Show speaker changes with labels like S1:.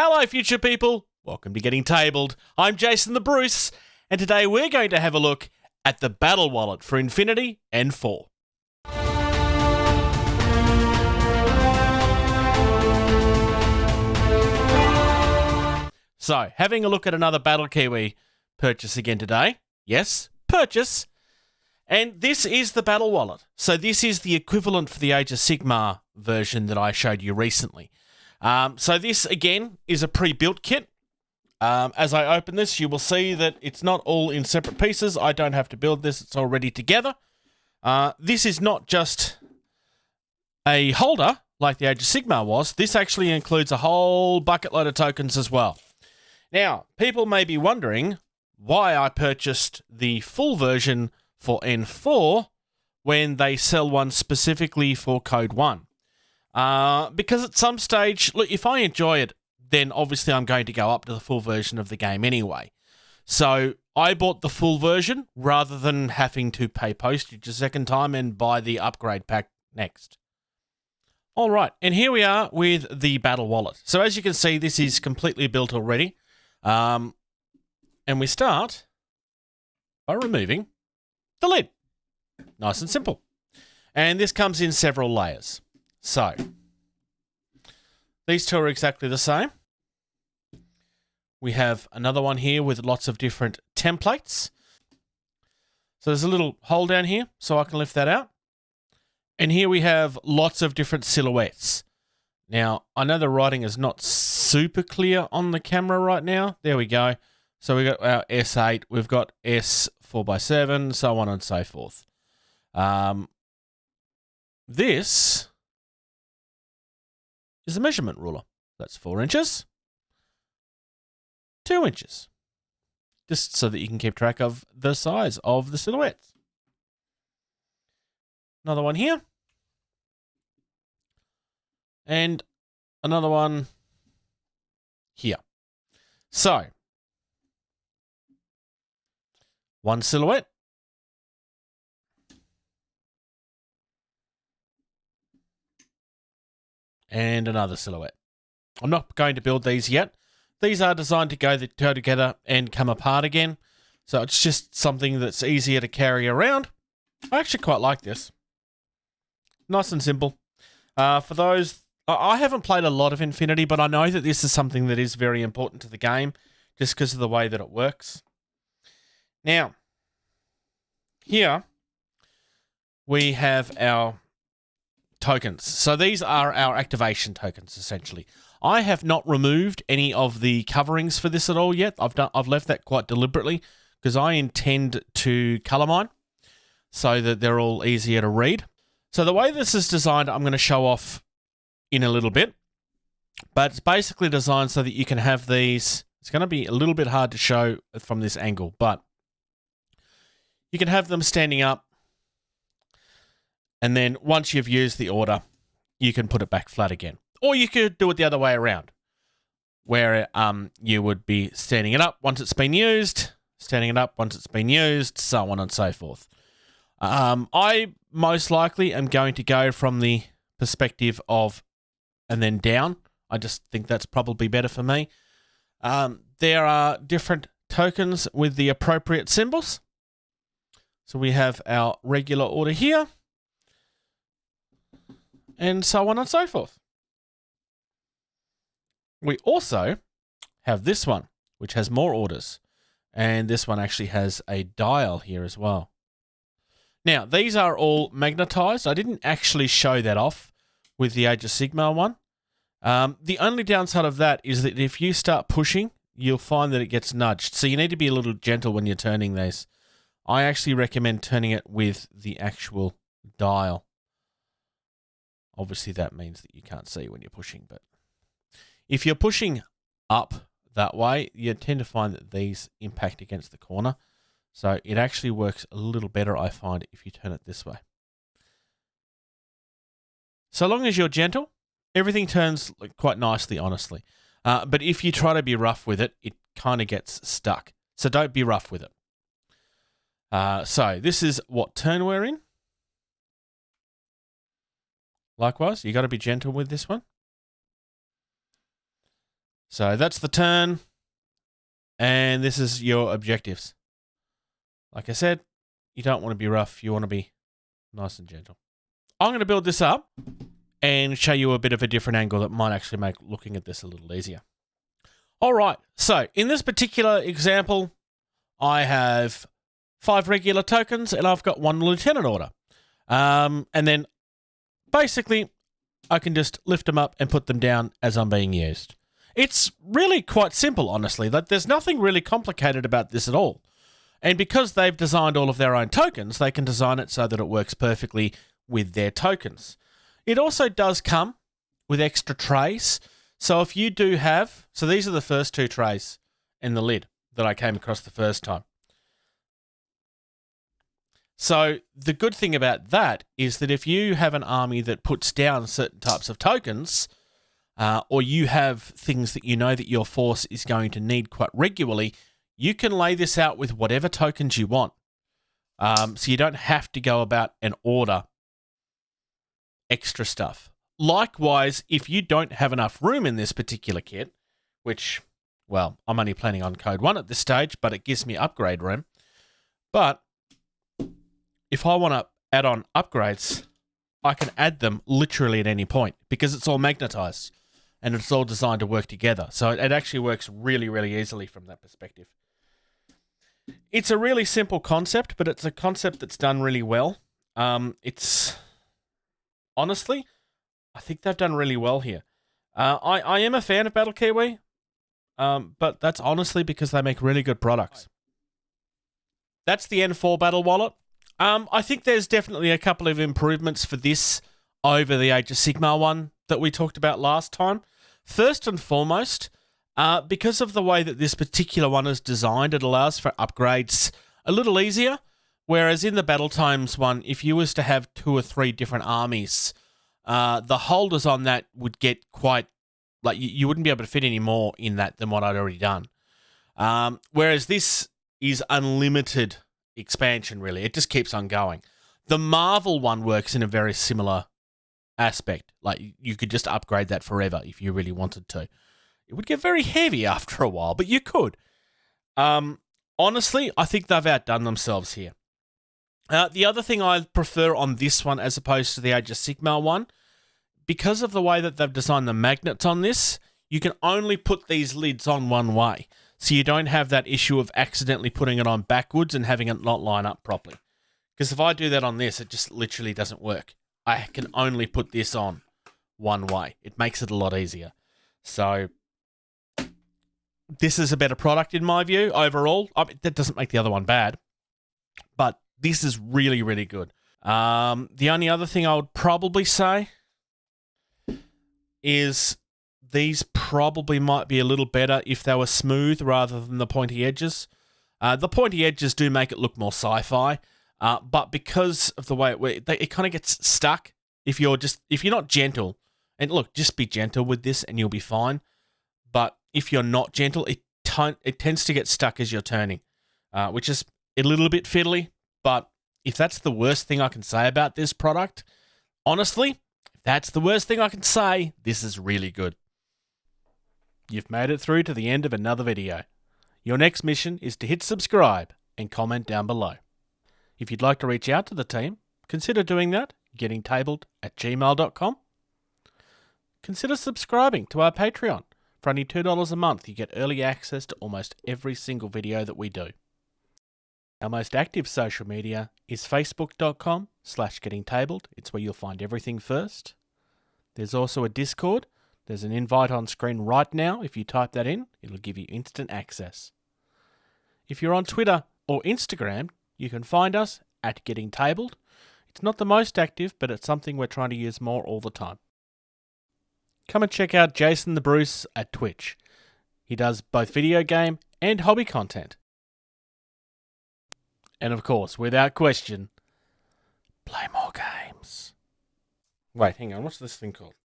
S1: Hello, future people. Welcome to Getting Tabled. I'm Jason the Bruce, and today we're going to have a look at the Battle Wallet for Infinity N4. So, having a look at another Battle Kiwi purchase again today. Yes, purchase. And this is the Battle Wallet. So this is the equivalent for the Age of Sigmar version that I showed you recently. So this, again, is a pre-built kit. As I open this, you will see that it's not all in separate pieces. I don't have to build this. It's already together. This is not just a holder like the Age of Sigmar was. This actually includes a whole bucket load of tokens as well. Now, people may be wondering why I purchased the full version for N4 when they sell one specifically for Code 1. Because at some stage, look, if I enjoy it, then obviously I'm going to go up to the full version of the game anyway. So I bought the full version rather than having to pay postage a second time and buy the upgrade pack next. All right, and here we are with the Battle Wallet. So as you can see, this is completely built already. And we start by removing the lid. Nice and simple. And this comes in several layers. So, these two are exactly the same. We have another one here with lots of different templates. So there's a little hole down here, so I can lift that out. And here we have lots of different silhouettes. Now, I know the writing is not super clear on the camera right now. There we go. So we've got our S8, we've got S4x7, so on and so forth. This is a measurement ruler. That's 4 inches, 2 inches, just so that you can keep track of the size of the silhouettes. Another one here, and another one here. So, one silhouette, and another silhouette. I'm not going to build these yet. These are designed to go together and come apart again. So it's just something that's easier to carry around. I actually quite like this. Nice and simple. For those, I haven't played a lot of Infinity, but I know that this is something that is very important to the game just because of the way that it works. Now, here we have our tokens. So these are our activation tokens, essentially. I have not removed any of the coverings for this at all yet. I've left that quite deliberately because I intend to color mine so that they're all easier to read. So the way this is designed, I'm going to show off in a little bit, but it's basically designed so that you can have these. It's going to be a little bit hard to show from this angle, but you can have them standing up, and then once you've used the order, you can put it back flat again. Or you could do it the other way around, where you would be standing it up once it's been used, standing it up once it's been used, so on and so forth. I most likely am going to go from the perspective of and then down. I just think that's probably better for me. There are different tokens with the appropriate symbols. So we have our regular order here, and so on and so forth. We also have this one, which has more orders, and this one actually has a dial here as well. Now, these are all magnetized. I didn't actually show that off with the Age of Sigmar one. The only downside of that is that if you start pushing, you'll find that it gets nudged. So you need to be a little gentle when you're turning these. I actually recommend turning it with the actual dial. Obviously, that means that you can't see when you're pushing, but if you're pushing up that way, you tend to find that these impact against the corner. So it actually works a little better, I find, if you turn it this way. So long as you're gentle, everything turns quite nicely, honestly. But if you try to be rough with it, it kind of gets stuck. So don't be rough with it. So this is what turn we're in. Likewise, you got to be gentle with this one. So that's the turn, and this is your objectives. Like I said, you don't want to be rough. You want to be nice and gentle. I'm going to build this up and show you a bit of a different angle that might actually make looking at this a little easier. All right, so in this particular example, I have 5 regular tokens and I've got 1 lieutenant order. And then basically I can just lift them up and put them down as I'm being used. It's really quite simple, honestly. There's nothing really complicated about this at all. And because they've designed all of their own tokens, they can design it so that it works perfectly with their tokens. It also does come with extra trays. So if you do have, so these are the first 2 trays in the lid that I came across the first time. So the good thing about that is that if you have an army that puts down certain types of tokens, or you have things that you know that your force is going to need quite regularly, you can lay this out with whatever tokens you want. So you don't have to go about and order extra stuff. Likewise, if you don't have enough room in this particular kit, which, well, I'm only planning on code 1 at this stage, but it gives me upgrade room. But if I want to add on upgrades, I can add them literally at any point because it's all magnetized and it's all designed to work together. So it actually works really, really easily from that perspective. It's a really simple concept, but it's a concept that's done really well. Honestly, I think they've done really well here. I am a fan of Battle Kiwi, but that's honestly because they make really good products. That's the N4 Battle Wallet. I think there's definitely a couple of improvements for this over the Age of Sigmar one that we talked about last time. First and foremost, because of the way that this particular one is designed, it allows for upgrades a little easier. Whereas in the Battle Times one, if you was to have 2 or 3 different armies, the holders on that would get quite, like you wouldn't be able to fit any more in that than what I'd already done. Whereas this is unlimited expansion, really. It just keeps on going. The Marvel one works in a very similar aspect. Like you could just upgrade that forever if you really wanted to. It would get very heavy after a while, but you could. Honestly, I think they've outdone themselves here. The other thing I prefer on this one as opposed to the Age of Sigmar one, because of the way that they've designed the magnets on this, you can only put these lids on one way. So you don't have that issue of accidentally putting it on backwards and having it not line up properly. Because if I do that on this, it just literally doesn't work. I can only put this on one way. It makes it a lot easier. So this is a better product in my view overall. I mean, that doesn't make the other one bad, but this is really, really good. The only other thing I would probably say is these probably might be a little better if they were smooth rather than the pointy edges. The pointy edges do make it look more sci-fi, but because of the way it kind of gets stuck if you're not gentle. And look, just be gentle with this and you'll be fine. But if you're not gentle, it tends to get stuck as you're turning, which is a little bit fiddly. But if that's the worst thing I can say about this product, honestly, if that's the worst thing I can say, this is really good. You've made it through to the end of another video. Your next mission is to hit subscribe and comment down below. If you'd like to reach out to the team, consider doing that, gettingtabled@gmail.com. Consider subscribing to our Patreon. For only $2 a month, you get early access to almost every single video that we do. Our most active social media is facebook.com/gettingtabled. It's where you'll find everything first. There's also a Discord. There's an invite on screen right now. If you type that in, it'll give you instant access. If you're on Twitter or Instagram, you can find us at gettingtabled. It's not the most active, but it's something we're trying to use more all the time. Come and check out Jason the Bruce at Twitch. He does both video game and hobby content. And of course, without question, play more games. Wait, hang on, what's this thing called?